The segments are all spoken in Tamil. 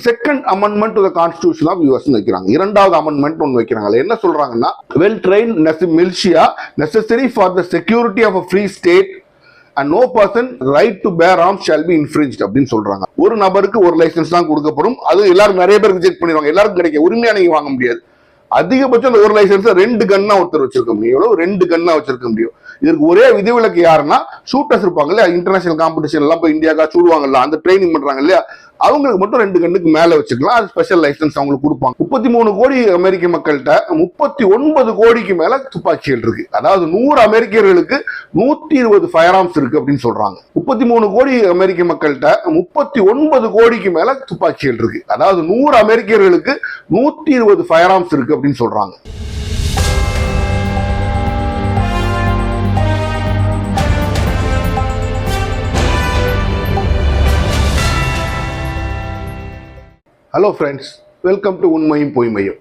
Second amendment to the constitution of US வைக்கிறாங்க. இரண்டாவது அமெண்ட்மெண்ட் ஒன்று வைக்கிறாங்க. என்ன சொல்றாங்கன்னா, well train militia necessary for the security of a free state and no person right to bear arms shall be infringed அப்படின்னு சொல்றாங்க. ஒரு நபருக்கு ஒரு லைசன்ஸ் தான் கொடுக்கப்படும். அது எல்லாரும் நிறைய பேர் ரிஜெக்ட் பண்ணிடுவாங்க. எல்லாருக்கும் கிடைக்க உரிமையா நீங்க வாங்க முடியாது. அதிகபட்சம் அந்த ஒரு லைசன்ஸ் 2 கன்னா ஒருத்தர் வச்சிருக்க முடியும். எவ்வளவு 2 கன்னா வச்சிருக்க முடியும். இதற்கு ஒரே விதிவிலக்கு யாருன்னா, ஷூட்டர்ஸ் இருப்பாங்க இல்லையா, இன்டர்நேஷனல் காம்படிஷன் எல்லாம் போய் இந்தியாக்கா சூடுவாங்கல்ல, அந்த ட்ரைனிங் பண்றாங்க இல்லையா, அவங்களுக்கு மட்டும் 2 கண்ணுக்கு மேல வச்சுக்கலாம். அது ஸ்பெஷல் லைசன்ஸ் அவங்களுக்கு கொடுப்பாங்க. 33 கோடி அமெரிக்க மக்கள்கிட்ட 39 கோடிக்கு மேல துப்பாக்கிகள் இருக்கு. அதாவது 100 அமெரிக்கர்களுக்கு 120 ஃபயர் ஆர்ம்ஸ் இருக்கு அப்படின்னு சொல்றாங்க. 33 கோடி அமெரிக்க மக்கள்கிட்ட 39 கோடிக்கு மேல துப்பாக்கிகள் இருக்கு. அதாவது 100 அமெரிக்கர்களுக்கு 120 ஃபயர் ஆர்ம்ஸ் இருக்கு அப்படின்னு சொல்றாங்க. ஹலோ ஃப்ரெண்ட்ஸ், வெல்கம் டு உண்மையும் பொய்மையும்.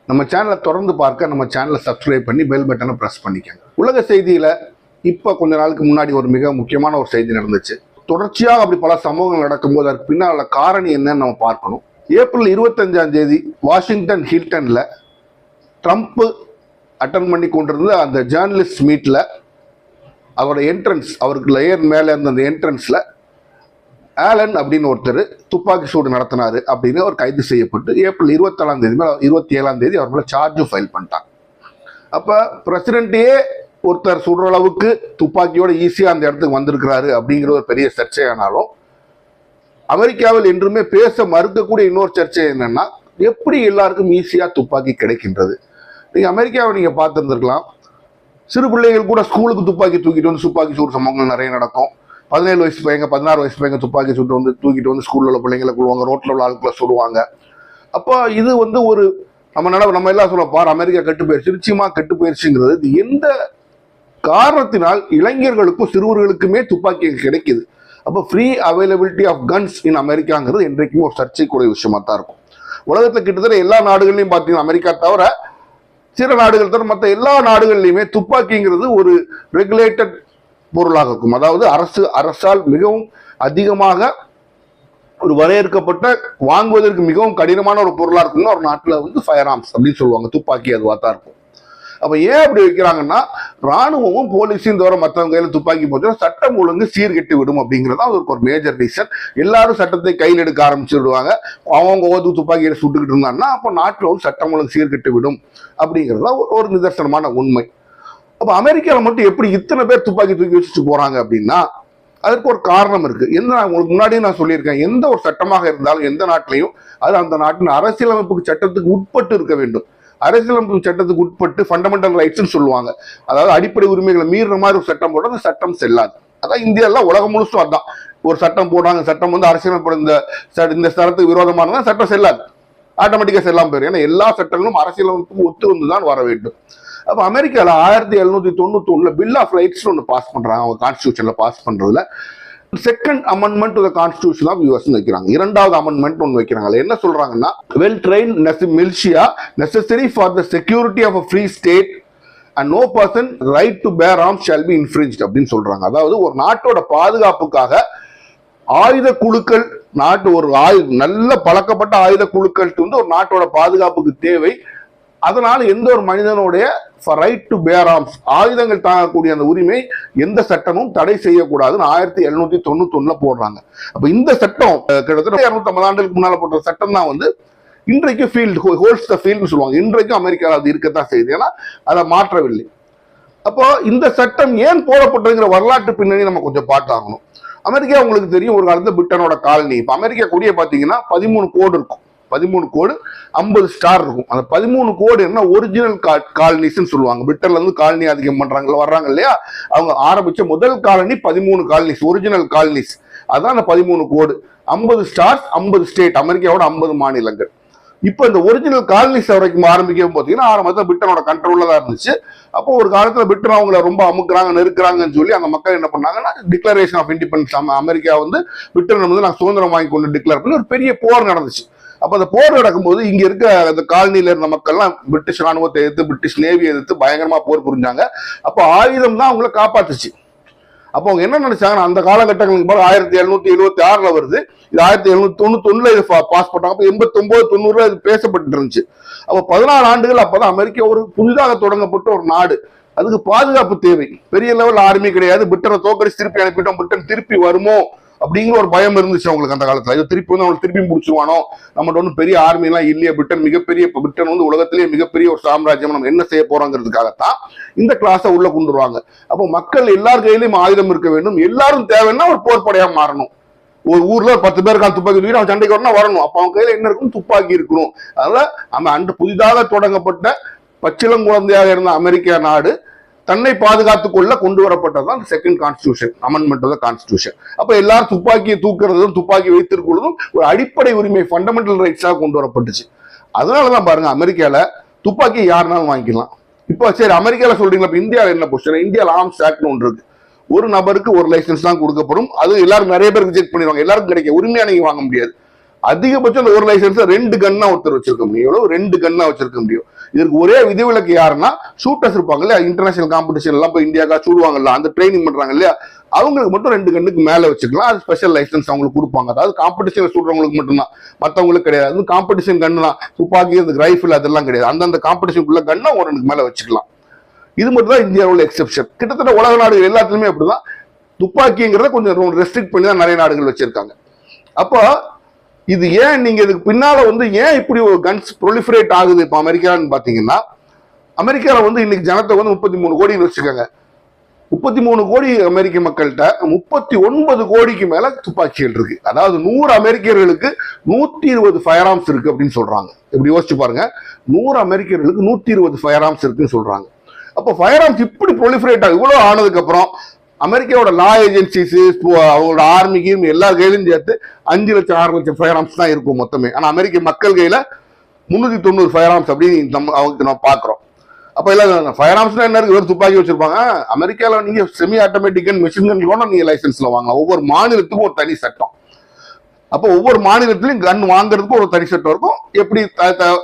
நம்ம சேனலை தொடர்ந்து பார்க்க நம்ம சேனலை சப்ஸ்கிரைப் பண்ணி பெல் பட்டனை ப்ரெஸ் பண்ணிக்கோங்க. உலக செய்தியில் இப்போ கொஞ்ச நாளுக்கு முன்னாடி ஒரு மிக முக்கியமான ஒரு செய்தி நடந்துச்சு. தொடர்ச்சியாக அப்படி பல சம்பவங்கள் நடக்கும்போது அதுக்கு பின்னால் காரணம் என்னன்னு நம்ம பார்க்கணும். ஏப்ரல் 25ஆம் தேதி வாஷிங்டன் ஹில்டனில் ட்ரம்ப் அட்டன் பண்ணி கொண்டிருந்த அந்த ஜேர்னலிஸ்ட் மீட்டில் அவரோட என்ட்ரன்ஸ், அவருக்கு லேயர் மேலே இருந்த அந்த என்ட்ரன்ஸில் ஆலன் அப்படின்னு ஒருத்தர் துப்பாக்கி சூடு நடத்தினாரு அப்படின்னு அவர் கைது செய்யப்பட்டு ஏப்ரல் 27ஆம் தேதி அவர் மேல சார்ஜும் ஃபைல் பண்ணிட்டாங்க. அப்போ பிரசிடென்ட்டையே ஒருத்தர் சுடுற அளவுக்கு துப்பாக்கியோட ஈஸியாக அந்த இடத்துக்கு வந்திருக்கிறாரு அப்படிங்கிற ஒரு பெரிய சர்ச்சையானாலும், அமெரிக்காவில் என்றுமே பேச மறுக்கக்கூடிய இன்னொரு சர்ச்சை என்னன்னா, எப்படி எல்லாருக்கும் ஈஸியாக துப்பாக்கி கிடைக்கின்றது. நீங்கள் அமெரிக்காவை நீங்கள் பார்த்துருந்துருக்கலாம். சிறு பிள்ளைகள் கூட ஸ்கூலுக்கு துப்பாக்கி தூக்கிட்டு வந்து துப்பாக்கி சூடு சம்பவங்கள் நிறைய நடக்கும். 17 வயசு பையங்க 16 வயசு பையங்க துப்பாக்கி சுட்டு வந்து தூக்கிட்டு வந்து ஸ்கூல்ல உள்ள பிள்ளைங்களை கொள்வாங்க, ரோட்ல உள்ள ஆட்களை சுடுவாங்க. அப்போ இது ஒரு நம்ம எல்லாம் சொல்ல பார் அமெரிக்கா கெட்டு போயிடுச்சு, நிச்சயமா கெட்டு போயிடுச்சுங்கிறது. இது எந்த காரணத்தினால் இளைஞர்களுக்கும் சிறுவர்களுக்குமே துப்பாக்கி கிடைக்குது. அப்போ ஃப்ரீ அவைலபிலிட்டி ஆஃப் கன்ஸ் இன் அமெரிக்காங்கிறது என்றைக்குமே ஒரு சர்ச்சைக்குரிய விஷயமா தான் இருக்கும். உலகத்துல கிட்டத்தட்ட எல்லா நாடுகள்லையும் பார்த்தீங்கன்னா, அமெரிக்கா தவிர சில நாடுகள் தவிர மற்ற எல்லா நாடுகள்லையுமே துப்பாக்கிங்கிறது ஒரு ரெகுலேட்டட் பொருளாக இருக்கும். அதாவது அரசால் மிகவும் அதிகமாக ஒரு வரையறுக்கப்பட்ட, வாங்குவதற்கு மிகவும் கடினமான ஒரு பொருளாக இருக்குன்னா ஒரு நாட்டில் ஃபயர் ஆர்ம்ஸ் அப்படின்னு சொல்லுவாங்க. துப்பாக்கி அதுவாக தான் இருக்கும். அப்போ ஏன் அப்படி வைக்கிறாங்கன்னா, ராணுவமும் போலீஸையும் தவிர மற்றவங்க கையில் துப்பாக்கி போச்சுன்னா சட்டம் ஒழுங்கு சீர்கெட்டு விடும் அப்படிங்கிறது அதுக்கு ஒரு மேஜர் ரீசன். எல்லாரும் சட்டத்தை கையில் எடுக்க ஆரம்பிச்சுடுவாங்க. அவங்க துப்பாக்கியை சுட்டுக்கிட்டு இருந்தாங்கன்னா அப்போ நாட்டில் சட்டம் ஒழுங்கு சீர்கெட்டு விடும் அப்படிங்கிறது ஒரு நிதர்சனமான உண்மை. அப்போ அமெரிக்காவில் மட்டும் எப்படி இத்தனை பேர் துப்பாக்கி தூக்கி வச்சுட்டு போறாங்க அப்படின்னா, அதற்கு ஒரு காரணம் இருக்கு. உங்களுக்கு முன்னாடியே நான் சொல்லியிருக்கேன், எந்த ஒரு சட்டமாக இருந்தாலும் எந்த நாட்டிலையும் அது அந்த நாட்டின் அரசியலமைப்பு சட்டத்துக்கு உட்பட்டு இருக்க வேண்டும். அரசியலமைப்பு சட்டத்துக்கு உட்பட்டு ஃபண்டமெண்டல் ரைட்ஸ்ன்னு சொல்லுவாங்க. அதாவது அடிப்படை உரிமைகளை மீறின மாதிரி ஒரு சட்டம் போட்டால் அந்த சட்டம் செல்லாது. அதான் இந்தியாவில் உலகம் முழுசும் அதான். ஒரு சட்டம் போடுறாங்க, சட்டம் அரசியலமைப்பு இந்த சட்டத்துக்கு விரோதமானதான் சட்டம் செல்லாது, ஆட்டோமேட்டிக்கா செல்லாம போயிடும். ஏன்னா எல்லா சட்டங்களும் அரசியலமைப்புக்கு ஒத்து வந்துதான் வர வேண்டும். அப்போ அமெரிக்காவில் 1791 பில் ஆஃப் ரைட்ஸ் ஒன்று பாஸ் பண்றாங்க. அவங்க கான்ஸ்டிடியூஷன்ல பாஸ் பண்றதுல second amendment to the constitution of US வைக்கிறாங்க. இரண்டாவது அமெண்ட்மெண்ட் ஒன்று வைக்கிறாங்க. என்ன சொல்றாங்கன்னா, well train militia necessary for the security of a free state and no person right to bear arms shall be infringed அப்படின்னு சொல்றாங்க. அதாவது ஒரு நாட்டோட பாதுகாப்புக்காக ஆயுத குழுக்கள், நல்ல பழக்கப்பட்ட ஆயுத குழுக்கள் ஒரு நாட்டோட பாதுகாப்புக்கு தேவை. அதனால எந்த ஒரு மனிதனுடைய ரைட் டு பேர் ஆர்ம்ஸ், ஆயுதங்கள் தாங்கக்கூடிய அந்த உரிமை எந்த சட்டமும் தடை செய்யக்கூடாதுன்னு 1791 போடுறாங்க. அப்ப இந்த சட்டம் கிட்டத்தட்ட 250 ஆண்டுகளுக்கு முன்னால போட்ட சட்டம் தான் இன்றைக்கு ஃபீல்டு ஹோல்ட்ஸ் த ஃபீல்ட்னு சொல்லுவாங்க. இன்றைக்கும் அமெரிக்காவில் அது இருக்கத்தான் செய்யுது. ஏன்னா அதை மாற்றவில்லை. அப்போ இந்த சட்டம் ஏன் போடப்பட்டதுங்கிற வரலாற்று பின்னணி நம்ம கொஞ்சம் பார்த்தாகணும். அமெரிக்கா உங்களுக்கு தெரியும், ஒரு காலத்துல பிரிட்டனோட காலனி. இப்ப அமெரிக்கா கொடியை பாத்தீங்கன்னா 13 கோடு இருக்கும். 13 கோடு 50 ஸ்டார் இருக்கும். அந்த 13 கோடு என்ன, ஒரிஜினல் காலனிஸ்ன்னு சொல்லுவாங்க. பிரிட்டன்ல இருந்து காலனி அதிகம் வர்றாங்க இல்லையா, அவங்க ஆரம்பிச்ச முதல் காலனி 13 காலனிஸ், ஒரிஜினல் காலனிஸ். அதான் அந்த 13 கோடு. 50 ஸ்டார்ஸ், 50 ஸ்டேட், அமெரிக்காவோட 50 மாநிலங்கள். இப்போ இந்த ஒரிஜினல் காலனிஸ் வரைக்கும் ஆரம்பிக்கும் பார்த்தீங்கன்னா ஆரம்பத்தில் பிரிட்டனோட கண்ட்ரோல்ல தான் இருந்துச்சு. அப்போ ஒரு காலத்தில் பிரிட்டன் அவங்கள ரொம்ப அமுக்குறாங்க, நெருக்குறாங்கன்னு சொல்லி அந்த மக்கள் என்ன பண்ணாங்கன்னா, declaration of independence, America Britain நாங்கள் சுதந்திரம் வாங்கி கொண்டு டிக்ளேர் பண்ணி ஒரு பெரிய போர் நடந்துச்சு. அப்ப அந்த போர் நடக்கும்போது இங்க இருக்க அந்த காலனியில இருந்த மக்கள்லாம் பிரிட்டிஷ் ராணுவத்தை எதிர்த்து, பிரிட்டிஷ் நேவி எதிர்த்து பயங்கரமா போர் புரிஞ்சாங்க. அப்போ ஆயுதம் தான் அவங்களை காப்பாத்துச்சு. அப்போ அவங்க என்ன நினைச்சாங்கன்னா, அந்த காலகட்டங்களுக்கு போல 1776 வருது, இது 1791 இது பாஸ் பண்ணாங்க. அப்போ 89 90 இது பேசப்பட்டு இருந்துச்சு. அப்போ 16 ஆண்டுகள் அப்பதான் அமெரிக்கா ஒரு புதிதாக தொடங்கப்பட்ட ஒரு நாடு. அதுக்கு பாதுகாப்பு தேவை. பெரிய லெவல் ஆர்மி கிடையாது. பிரிட்டனை தோக்கடிச்சு திருப்பி அனுப்பிட்டோம், பிரிட்டன் திருப்பி வருமோ அப்படிங்கிற ஒரு பயம் இருந்துச்சு அவங்களுக்கு அந்த காலத்துல. இது திருப்பி வந்து அவங்களுக்கு திருப்பி முடிச்சுவானோ, நம்மகிட்ட ஒன்றும் பெரிய ஆர்மி எல்லாம் இல்லையா, பிரிட்டன் மிகப்பெரிய, பிரிட்டன் வந்து உலகத்திலேயே மிகப்பெரிய ஒரு சாம்ராஜ்யம், நம்ம என்ன செய்ய போறோங்கிறதுக்காகத்தான் இந்த கிளாஸை உள்ள கொண்டு வருவாங்க. அப்போ மக்கள் எல்லார் கையிலையும் ஆயுதம் இருக்க வேண்டும், எல்லாரும் தேவைன்னா ஒரு போர்ப்படையா மாறணும். ஒரு ஊர்ல 10 பேர் துப்பாக்கி தூக்கி அவன் சண்டைக்கு வரணும் வரணும், அப்ப அவன் கையில என்ன இருக்கும், துப்பாக்கி இருக்கணும். அதனால நம்ம அந்த புதிதாக தொடங்கப்பட்ட பச்சிளங்குழந்தையாக இருந்த அமெரிக்கா நாடு தன்னை பாதுகாத்துக் கொள்ள கொண்டு வரப்பட்டதுதான் second constitution, amendment of the constitution. அப்ப எல்லாரும் துப்பாக்கியை தூக்குறதும் துப்பாக்கி வைத்திருக்கிறதும் ஒரு அடிப்படை உரிமை, ஃபண்டமெண்டல் ரைட்ஸாக கொண்டு வரப்பட்டுச்சு. அதனாலதான் பாருங்க, அமெரிக்கால துப்பாக்கி யாருனாலும் வாங்கிக்கலாம். இப்போ சரி அமெரிக்கால சொல்றீங்களா, இப்ப இந்தியாவில் என்ன பொசிஷன்? இந்தியாவில் ஆர்ம்ஸ் ஆக்ட்னு ஒன்று இருக்கு. ஒரு நபருக்கு ஒரு லைசன்ஸ் தான் கொடுக்கப்படும். அது எல்லாரும் நிறைய பேருக்கு ரிஜெக்ட் பண்ணிடுவாங்க, எல்லாருக்கும் கிடைக்க உரிமையா நீங்க வாங்க முடியாது. அதிகபட்சம் அந்த ஒரு லைசன்ஸ் 2 கன்னா ஒருத்தர் வச்சிருக்க முடியும். எவ்வளவு 2 கன்னா வச்சிருக்க முடியும். இதற்கு ஒரே விதிவிலக்கு யாருன்னா, ஷூட்டர்ஸ் இருப்பாங்க இல்லையா, இன்டர்நேஷனல் காம்படிஷன் எல்லாம் போய் இந்தியாக்கா சூடுவாங்கல்ல, அந்த ட்ரைனிங் பண்றாங்க இல்லையா, அவங்களுக்கு மட்டும் 2 கண்ணுக்கு மேல வச்சுக்கலாம். அது ஸ்பெஷல் லைசன்ஸ் அவங்களுக்கு கொடுப்பாங்க. அதாவது காம்படிஷன் சூடுறவங்களுக்கு மட்டும்தான், மற்றவங்களுக்கு கிடையாது. அது காம்படிஷன் கன்னு தான், துப்பாக்கி ரைஃபிள் அதெல்லாம் கிடையாது. அந்தந்த காம்படிஷனுக்குள்ள கன்னா 1 2 மேல வச்சுக்கலாம். இது மட்டும் தான் இந்தியாவில் எக்ஸெப்ஷன். கிட்டத்தட்ட உலக நாடுகள் எல்லாத்துலயுமே அப்படிதான். துப்பாக்கிங்கிறத கொஞ்சம் ரெஸ்ட்ரிக்ட் பண்ணி தான் நிறைய நாடுகள் வச்சிருக்காங்க. அப்போ இது ஏன் நீங்க இதுக்கு பின்னால வந்து ஏன் இப்படி ஒரு கன்ஸ் ப்ரொலிஃபரேட் ஆகுது இப்ப அமெரிக்கான்னு பாத்தீங்கன்னா, அமெரிக்கால வந்து இன்னைக்கு ஜனத்தை வந்து 33 கோடி வச்சுக்காங்க. 33 கோடி அமெரிக்க மக்கள்கிட்ட 39 கோடிக்கு மேல துப்பாக்கிகள் இருக்கு. அதாவது 100 அமெரிக்கர்களுக்கு 120 ஃபயர் ஆர்ம்ஸ் இருக்கு அப்படின்னு சொல்றாங்க. இப்படி யோசிச்சு பாருங்க, 100 அமெரிக்கர்களுக்கு 120 ஃபயர் ஆர்ம்ஸ் இருக்குன்னு சொல்றாங்க. அப்போ ஃபயர் ஆர்ம்ஸ் இப்படி ப்ரொலிஃபரேட் ஆகும். இவ்வளவு ஆனதுக்கு அப்புறம் அமெரிக்காவோட லா ஏஜென்சிஸ், அவங்களோட ஆர்மிக்கு எல்லா கையிலும் சேர்த்து 5 லட்சம் 6 லட்சம் ஃபயர் ஆர்ம்ஸ் தான் இருக்கும் மொத்தமே. ஆனா அமெரிக்க மக்கள் கையில 390 ஃபயர் ஆர்ம்ஸ் அப்படின்னு நம்ம பாக்குறோம். அப்ப எல்லாம் ஃபயர் ஆர்ம்ஸ்னா என்ன இருக்கு, வெறும் துப்பாக்கி வச்சிருப்பாங்க. அமெரிக்கால நீங்க செமி ஆட்டோமேட்டிக் கன், மெஷின் கன் கூட நீங்க லைசன்ஸ்ல வாங்கலாம். ஒவ்வொரு மாநிலத்துக்கும் ஒரு தனி சட்டம். அப்போ ஒவ்வொரு மாநிலத்திலையும் கன் வாங்குறதுக்கு ஒரு தனி சட்டம் இருக்கும். எப்படி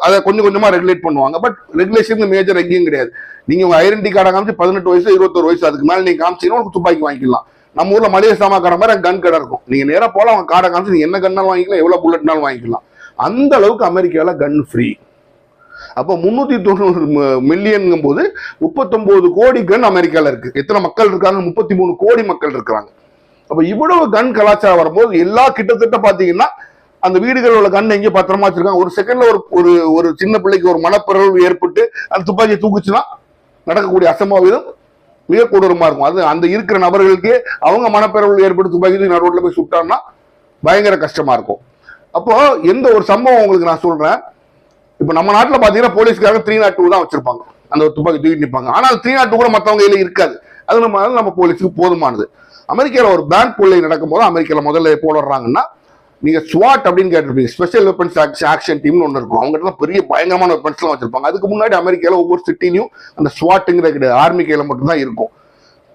அதை கொஞ்சம் கொஞ்சமா ரெகுலேட் பண்ணுவாங்க. பட் ரெகுலேஷன் மேஜர் எங்கேயும் கிடையாது. நீங்க உங்க ஐடென்டி கார்டை காமிச்சு 18 வயசு 21 வயசு அதுக்கு மேல நீங்க காமிச்சீங்கன்னா உங்களுக்கு துப்பாக்கி வாங்கிக்கலாம். நம்ம ஊர்ல மளிகை சாமா கடை மாதிரி கன் கடை இருக்கும். நீங்க நேரா போல அவங்க கார்டை காமிச்சு நீங்க என்ன கன்னாலும் வாங்கிக்கலாம், எவ்வளவு புல்லட்னாலும் வாங்கிக்கலாம். அந்த அளவுக்கு அமெரிக்கால கன் ஃப்ரீ. அப்போ 390 மில்லியன் போது 39 கோடி கன் அமெரிக்கால இருக்கு. எத்தனை மக்கள் இருக்காங்க? 33 கோடி மக்கள் இருக்கிறாங்க. அப்ப இவ்வளவு கன் கலாச்சாரம் வரும்போது எல்லா கிட்டத்தட்ட பாத்தீங்கன்னா அந்த வீடுகளோட கண் எங்கேயோ பத்திரமா வச்சிருக்காங்க. ஒரு செகண்ட்ல ஒரு ஒரு சின்ன பிள்ளைக்கு ஒரு மனப்பிறழ்வு ஏற்பட்டு அந்த துப்பாக்கியை தூக்குச்சுன்னா நடக்கக்கூடிய அசம்பாவிதம் மிக கொடூரமா இருக்கும். அது அந்த இருக்கிற நபர்களுக்கு அவங்க மனப்பிறழ்வு ஏற்பட்டு துப்பாக்கி ரோட்ல போய் சுட்டாங்கன்னா பயங்கர கஷ்டமா இருக்கும். அப்போ எந்த ஒரு சம்பவம் உங்களுக்கு நான் சொல்றேன். இப்ப நம்ம நாட்டுல பாத்தீங்கன்னா போலீஸ்காரங்க 302 தான் வச்சிருப்பாங்க, அந்த துப்பாக்கி தூக்கி நிற்பாங்க. ஆனால் 302 கூட மற்றவங்க கையில இருக்காது. அது நம்ம போலீஸுக்கு போதுமானது. அமெரிக்காவில் ஒரு பேங்க் கொள்ளை நடக்கும் போது அமெரிக்கால முதல்ல போடுறாங்கன்னா, நீங்க ஸ்வாட் அப்படின்னு கேட்டிருப்பீங்க, ஸ்பெஷல் வெப்பன்ஸ் ஆக்ஷன் டீம்னு ஒன்று இருக்கும். அவங்க பெரிய பயங்கரமான வெப்பன்ஸ் எல்லாம் வச்சிருப்பாங்க. அதுக்கு முன்னாடி அமெரிக்கால ஒவ்வொரு சிட்டிலையும் அந்த ஸ்வாட்டுங்கிற கிடையாது, ஆர்மி கையில மட்டும்தான் இருக்கும்.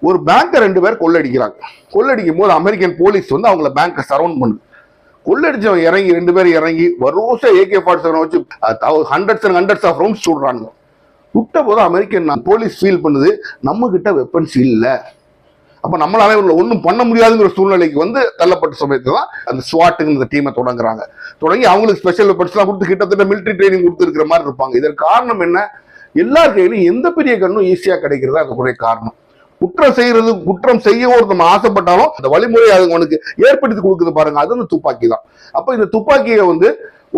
ஒரு பேங்கை 2 பேர் கொள்ளடிக்கிறாங்க. கொள்ளடிக்கும் போது அமெரிக்கன் போலீஸ் வந்து அவங்கள பேங்கை சரவுண்ட் பண்ணுது. கொள்ளடிச்சவங்க இறங்கி 2 பேர் இறங்கி வருஷ AK-47 வச்சு hundreds and hundreds of rounds சுடுறாங்க. சுட்ட போது அமெரிக்கன் போலீஸ் ஃபீல் பண்ணுது, நம்ம கிட்ட வெப்பன்ஸ் இல்லை, அப்ப நம்மளால ஒன்றும் பண்ண முடியாதுங்கிற சூழ்நிலைக்கு வந்து தள்ளப்பட்ட சமயத்துல தான் அந்த ஸ்வாட்டுங்கிற டீமை தொடங்குறாங்க. தொடங்கி அவங்களுக்கு ஸ்பெஷல் வெப்பன்ஸ் எல்லாம் கொடுத்து கிட்டத்தட்ட மிலிட்டரி ட்ரைனிங் கொடுத்துருக்கிற மாதிரி இருப்பாங்க. இதற்கு காரணம் என்ன? எல்லார் கையிலும் எந்த பெரிய கண்ணும் ஈஸியா கிடைக்கிறதா அதுக்குரிய காரணம். குற்றம் செய்ய நம்ம ஆசைப்பட்டாலும் அந்த வழிமுறை அவனுக்கு ஏற்படுத்தி கொடுக்குது பாருங்க, அது அந்த துப்பாக்கி தான். அப்ப இந்த துப்பாக்கியை வந்து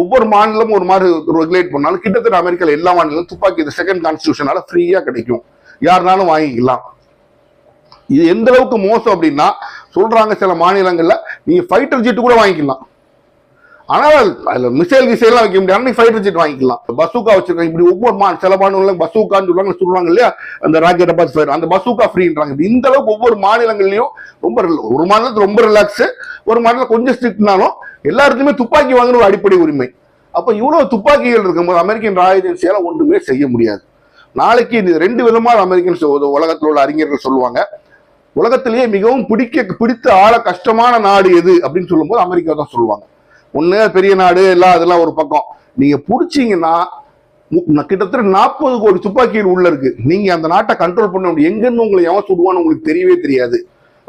ஒவ்வொரு மாநிலமும் ஒரு மாதிரி ரெகுலேட் பண்ணாலும் கிட்டத்தட்ட அமெரிக்கால எல்லா மாநிலங்களும் துப்பாக்கி இந்த செகண்ட் கான்ஸ்டிடியூஷனால ஃப்ரீயா கிடைக்கும், யாருனாலும் வாங்கிக்கலாம். இது எந்த அளவுக்கு மோசம் அப்படின்னா, சொல்றாங்க சில மாநிலங்கள்ல நீங்க ஃபைட்டர் ஜெட் கூட வாங்கிக்கலாம், ஆனால் அதுல மிசைல் கிசைலாம் வைக்க முடியாது, ஃபைட்டர் ஜெட் வாங்கிக்கலாம். பசூக்கா வச்சிருக்காங்க. இப்படி ஒவ்வொரு சில மாநிலங்களும் பசூக்கான்னு சொல்றாங்க இல்லையா, அந்த ராக்கெட்டை பார்த்து ஃபயர், அந்த பசூக்கா ஃப்ரீன்றாங்க. இந்த அளவுக்கு ஒவ்வொரு மாநிலங்கள்லயும் ரொம்ப, ஒரு மாநிலத்தில் ரொம்ப ரிலாக்ஸ், ஒரு மாநிலம் கொஞ்சம் ஸ்ட்ரிக்ட்னாலும் எல்லாருக்குமே துப்பாக்கி வாங்குற ஒரு அடிப்படை உரிமை. அப்ப இவ்வளவு துப்பாக்கிகள் இருக்கும்போது அமெரிக்கன் ஏஜென்சியால ஒன்றுமே செய்ய முடியாது. நாளைக்கு இது 2 விதமா அமெரிக்கன் உலகத்தில் உள்ள அறிஞர்கள் சொல்லுவாங்க. உலகத்திலேயே மிகவும் பிடித்த ஆள கஷ்டமான நாடு எது அப்படின்னு சொல்லும் போது அமெரிக்கா தான் சொல்லுவாங்க. ஒண்ணு பெரிய நாடு எல்லாம் அதெல்லாம் ஒரு பக்கம், நீங்க புடிச்சீங்கன்னா கிட்டத்தட்ட 40 கோடி துப்பாக்கிகள் உள்ள இருக்கு. நீங்க அந்த நாட்டை கண்ட்ரோல் பண்ண முடியும். எங்கன்னு உங்களை எவன் சுடுவான்னு உங்களுக்கு தெரியவே தெரியாது.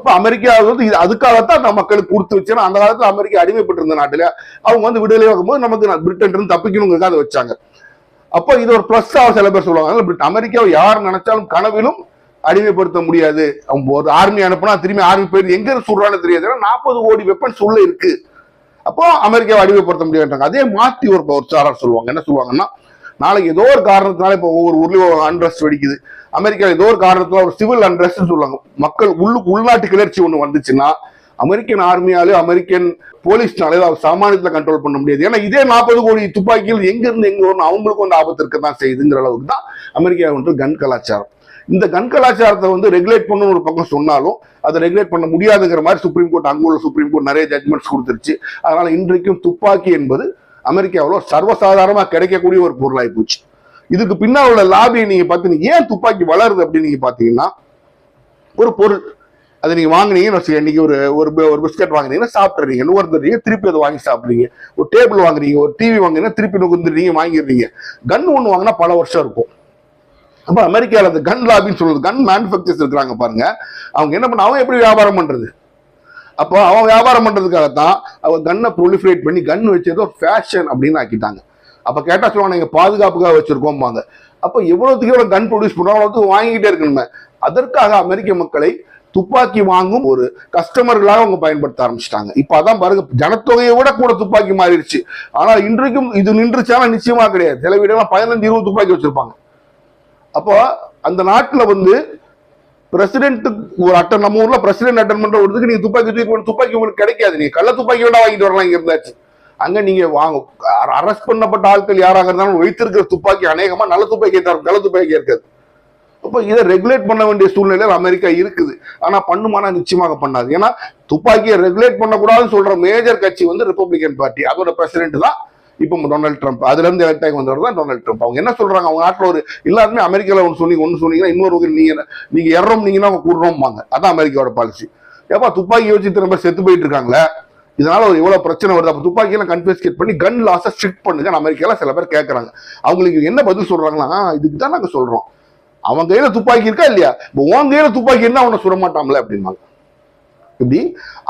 அப்ப அமெரிக்கா வந்து அதுக்காகத்தான் நம்ம மக்களுக்கு கொடுத்து வச்சேன்னா, அந்த காலத்துல அமெரிக்கா அடிமைப்பட்டிருந்த நாட்டுல அவங்க வந்து விடுதலை ஆகும்போது நமக்கு பிரிட்டன் இருந்து தப்பிக்கணுங்கிறதுக்காக அதை வச்சாங்க. அப்ப இது ஒரு பிளஸ் சில பேர் சொல்லுவாங்க, அமெரிக்காவை யார் நினைச்சாலும் கனவிலும் அடிமைப்படுத்த முடியாது. அவங்க ஒரு ஆர்மி அனுப்புனா திரும்பி ஆர்மி போயிட்டு எங்க சொல்றான்னு தெரியாது. 40 கோடி வெப்பன்ஸ் உள்ள இருக்கு. அப்போ அமெரிக்காவை அடிமைப்படுத்த முடியாது. அதே மாத்தி ஒரு சாரார் சொல்லுவாங்க. என்ன சொல்லுவாங்கன்னா, நாளைக்கு ஏதோ ஒரு காரணத்தினால இப்போ ஒவ்வொரு ஊர்லயும் அன்ரெஸ்ட் வெடிக்குது, அமெரிக்கா ஏதோ ஒரு காரணத்துல ஒரு சிவில் அன்ரெஸ்ட் சொல்லுவாங்க, மக்கள் உள்நாட்டு கிளர்ச்சி ஒண்ணு வந்துச்சுன்னா அமெரிக்கன் ஆர்மியாலே அமெரிக்கன் போலீஸ்னாலே சாமானியத்துல கண்ட்ரோல் பண்ண முடியாது. ஏன்னா இதே 40 கோடி துப்பாக்கிகள் எங்க இருந்து எங்க வரணும், அவங்களுக்கு வந்து ஆபத்து இருக்கதான் செய்யுதுங்கிற அளவுக்கு தான் அமெரிக்கா வந்து கன் கலாச்சாரம். இந்த கன் கலாச்சாரத்தை வந்து ரெகுலேட் பண்ணணும் ஒரு பக்கம் சொன்னாலும் அதை ரெகுலேட் பண்ண முடியாதுங்கிற மாதிரி சுப்ரீம் கோர்ட், அங்குள்ள சுப்ரீம் கோர்ட் நிறைய ஜட்மெண்ட்ஸ் கொடுத்துருச்சு. அதனால இன்றைக்கும் துப்பாக்கி என்பது அமெரிக்காவில் சர்வசாதாரணமா கிடைக்கக்கூடிய ஒரு பொருளாகி போச்சு. இதுக்கு பின்னால் உள்ள லாபியை நீங்க பாத்தீங்கன்னா, ஏன் துப்பாக்கி வளருது அப்படின்னு நீங்க பாத்தீங்கன்னா, ஒரு பொருள் அதை நீங்க வாங்கினீங்கன்னு இன்னைக்கு ஒரு பிஸ்கட் வாங்கினீங்கன்னா சாப்பிட்றீங்க, நுகர்ந்துறீங்க, திருப்பி அதை வாங்கி சாப்பிடுறீங்க. ஒரு டேபிள் வாங்குறீங்க, ஒரு டிவி வாங்கினீங்கன்னா திருப்பி நுகர்ந்துறீங்க, வாங்கிடுறீங்க. கன் ஒன்று வாங்கினா பல வருஷம் இருக்கும். அப்ப அமெரிக்காவில் அந்த கன் லாபின்னு சொல்றது, கன் மேனுஃபேக்சர்ஸ் இருக்கிறாங்க பாருங்க, அவங்க என்ன பண்ண, அவன் எப்படி வியாபாரம் பண்றது? அப்போ அவன் வியாபாரம் பண்றதுக்காகத்தான் அவன் கன்னை ப்ரொலிஃபரேட் பண்ணி கன் வச்சது ஒரு ஃபேஷன் அப்படின்னு ஆக்கிட்டாங்க. அப்ப கேட்டா சொல்லுவாங்க, நீங்க பாதுகாப்புக்காக வச்சிருக்கோம்பாங்க. அப்ப எவ்வளவுக்கு எவ்வளவு கன் ப்ரொடியூஸ் பண்றோம் அவ்வளவுக்கு வாங்கிட்டே இருக்கணுமே. அதற்காக அமெரிக்க மக்களை துப்பாக்கி வாங்கும் ஒரு கஸ்டமர்களாக அவங்க பயன்படுத்த ஆரம்பிச்சிட்டாங்க. இப்ப அதான் பாருங்க, ஜனத்தொகையை விட கூட துப்பாக்கி மாறிடுச்சு. ஆனா இன்றைக்கும் இது நின்றுச்சானா நிச்சயமா கிடையாது. சில வீடுகள்லாம் 15-20 துப்பாக்கி வச்சிருப்பாங்க. அப்போ அந்த நாட்டுல வந்து பிரசிடென்ட் ஒரு அட்டன், நம்ம ஊர்ல பிரசிடென்ட் அட்டன் பண்ற ஒருத்துக்கு நீங்க துப்பாக்கி உங்களுக்கு கிடைக்காது. நீங்க கள்ள துப்பாக்கி வேணா வாங்கிட்டு வரலாம் இங்க இருந்தாச்சு. அங்க நீங்க வாங்க அரெஸ்ட் பண்ணப்பட்ட ஆட்கள் யாராக இருந்தாலும் வைத்திருக்கிற துப்பாக்கி அநேகமா நல்ல துப்பாக்கி தரும், நல்ல துப்பாக்கி இருக்காது. அப்ப இதை ரெகுலேட் பண்ண வேண்டிய சூழ்நிலையில் அமெரிக்கா இருக்குது. ஆனா பண்ணுமானா நிச்சயமாக பண்ணாது. ஏன்னா துப்பாக்கியை ரெகுலேட் பண்ணக்கூடாதுன்னு சொல்ற மேஜர் கட்சி வந்து ரிப்பப்ளிகன் பார்ட்டி. அதோட பிரசிடென்ட் தான் இப்போ டொனால்ட் ட்ரம்ப். அதுல இருந்து எலெக்ட் ஆகி வந்தவர் தான் டொனால்ட் ட்ரம்ப். அவங்க என்ன சொல்றாங்க, அவங்க நாட்டில் ஒரு எல்லாருமே அமெரிக்காவில் ஒன்று சொன்னீங்கன்னா இன்னொரு வகையில் நீங்க எறோம்னீங்கன்னா அவங்க கூடுறோம்பாங்க. அதான் அமெரிக்காவோட பாலிசி. ஏப்பா துப்பாக்கி வச்சு திரும்ப செத்து போயிட்டு இருக்காங்களே, இதனால ஒரு எவ்வளவு பிரச்சனை வருது, அப்ப துப்பாக்கியெல்லாம் கன்ஃபிஸ்கேட் பண்ணி கன் லாஸை ஸ்ட்ரிக்ட் பண்ணுங்க அமெரிக்கால சில பேர் கேட்கறாங்க. அவங்களுக்கு என்ன பதில் சொல்றாங்களா, இதுக்கு தான் நாங்க சொல்றோம், அவங்க கையில துப்பாக்கி இருக்கா இல்லையா, உன் கையில துப்பாக்கி என்ன அவனை சுட மாட்டாங்களே அப்படின்னாங்க. இப்படி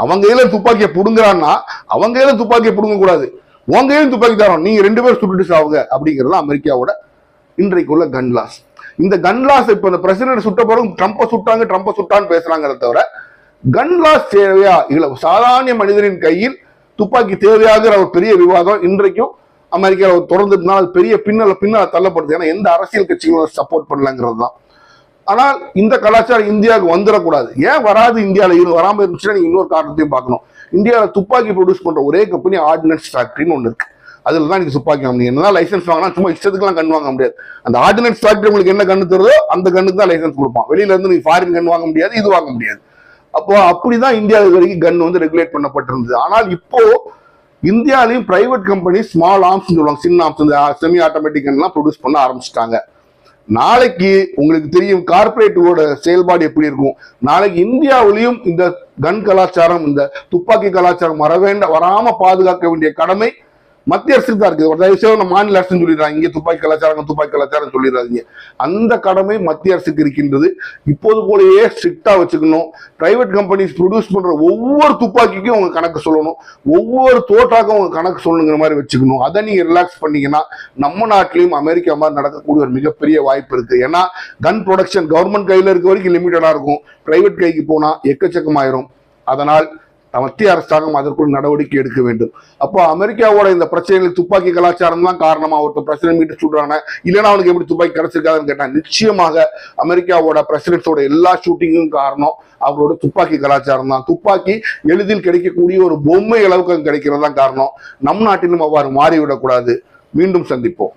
அவங்க கையில துப்பாக்கியை புடுங்குறான்னா அவங்க கையில துப்பாக்கியை புடுங்க கூடாது, உங்க கையில துப்பாக்கி தரோம், நீங்க 2 பேரும் சுட்டுட்டு சாவுங்க அப்படிங்கிறது அமெரிக்காவோட இன்றைக்குள்ள கன் லாஸ். இந்த கன் லாஸ் இப்ப இந்த பிரசிடென்ட் சுட்ட பிறகு ட்ரம்ப்பை சுட்டான்னு பேசுறாங்கிறத தவிர கன் லாஸ் தேவையா இல்ல சாதாரண மனிதனின் கையில் துப்பாக்கி தேவையாகிற ஒரு பெரிய விவாதம் இன்றைக்கும் அமெரிக்காவில் தொடர்ந்துட்டுனா அது பெரிய பின்னால தள்ளப்படுது. ஏன்னா எந்த அரசியல் கட்சிகளும் சப்போர்ட் பண்ணலங்கிறது தான். ஆனால் இந்த கலாச்சாரம் இந்தியாவுக்கு வந்துடக்கூடாது. ஏன் வராது, இந்தியாவில் வராம இருந்துச்சுன்னா நீங்க இன்னொரு காரணத்தையும் பார்க்கணும். இந்தியாவில் துப்பாக்கி ப்ரொடியூஸ் பண்ற ஒரே கம்பெனி ஆர்டினன்ஸ் ஃபேக்டரின்னு ஒன்று இருக்கு. அதுல தான் நீங்க துப்பாக்கி வாங்க, என்ன லைசன்ஸ் வாங்கினா சும்மா இஷ்டத்துக்குலாம் கன் வாங்க முடியாது. அந்த ஆர்டினன்ஸ் ஃபேக்டரி உங்களுக்கு என்ன கண்ணு தருதோ அந்த கண்ணுக்கு தான் லைசன்ஸ் கொடுப்பான். வெளியில இருந்து நீங்க ஃபாரின் கன் வாங்க முடியாது, இது வாங்க முடியாது. அப்போ அப்படிதான் இந்தியாவுக்கு வரைக்கும் கன் வந்து ரெகுலேட் பண்ணப்பட்டிருந்தது. ஆனால் இப்போ இந்தியாலையும் பிரைவேட் கம்பெனி ஸ்மால் ஆர்ம்ஸ் சொல்லுவாங்க, சின்ன ஆர்ம்ஸ், இந்த செமி ஆட்டோமேட்டிக் கன்லாம் ப்ரொடியூஸ் பண்ண ஆரம்பிச்சிட்டாங்க. நாளைக்கு உங்களுக்கு தெரியும் கார்பரேட்டோட செயல்பாடு எப்படி இருக்கும். நாளைக்கு இந்தியாவிலையும் இந்த கன் கலாச்சாரம், இந்த துப்பாக்கி கலாச்சாரம் வராம பாதுகாக்க வேண்டிய கடமை மத்திய அரசுக்கு தான் இருக்குது. ஒரு தயவுசெய்து மாநில அரசு சொல்லிடுறாங்க, இங்கே துப்பாக்கி கலாச்சாரம் சொல்லிடுறாங்க. அந்த கடமை மத்திய அரசுக்கு இருக்கின்றது. இப்போது போலயே ஸ்ட்ரிக்டா வச்சுக்கணும். பிரைவேட் கம்பெனிஸ் ப்ரொடியூஸ் பண்ற ஒவ்வொரு துப்பாக்கிக்கும் அவங்க கணக்கு சொல்லணும், ஒவ்வொரு தோட்டாக்கும் அவங்க கணக்கு சொல்லணுங்கிற மாதிரி வச்சுக்கணும். அதை நீங்க ரிலாக்ஸ் பண்ணீங்கன்னா நம்ம நாட்டிலையும் அமெரிக்கா மாதிரி நடக்கக்கூடிய ஒரு மிகப்பெரிய வாய்ப்பு இருக்கு. ஏன்னா கன் ப்ரொடக்ஷன் கவர்மெண்ட் கையில இருக்க வரைக்கும் லிமிட்டடா இருக்கும், பிரைவேட் கைக்கு போனா எக்கச்சக்கமாயிரும். அதனால் மத்திய அரசாங்கம் அதற்குள் நடவடிக்கை எடுக்க வேண்டும். அப்போ அமெரிக்காவோட இந்த பிரச்சனைகளுக்கு துப்பாக்கி கலாச்சாரம் தான் காரணமா, ஒருத்தர் பிரசிடென்ட் மீட்டு சொல்றாங்க, இல்லைன்னா அவனுக்கு எப்படி துப்பாக்கி கிடைச்சிருக்காதுன்னு கேட்டா நிச்சயமாக அமெரிக்காவோட பிரசிடென்ட்ஸோட எல்லா ஷூட்டிங்கும் காரணம் அவரோட துப்பாக்கி கலாச்சாரம் தான். துப்பாக்கி எளிதில் கிடைக்கக்கூடிய ஒரு பொம்மை அளவுக்கு கிடைக்கிறது தான் காரணம். நம் நாட்டிலும் அவ்வாறு மாறிவிடக்கூடாது. மீண்டும் சந்திப்போம்.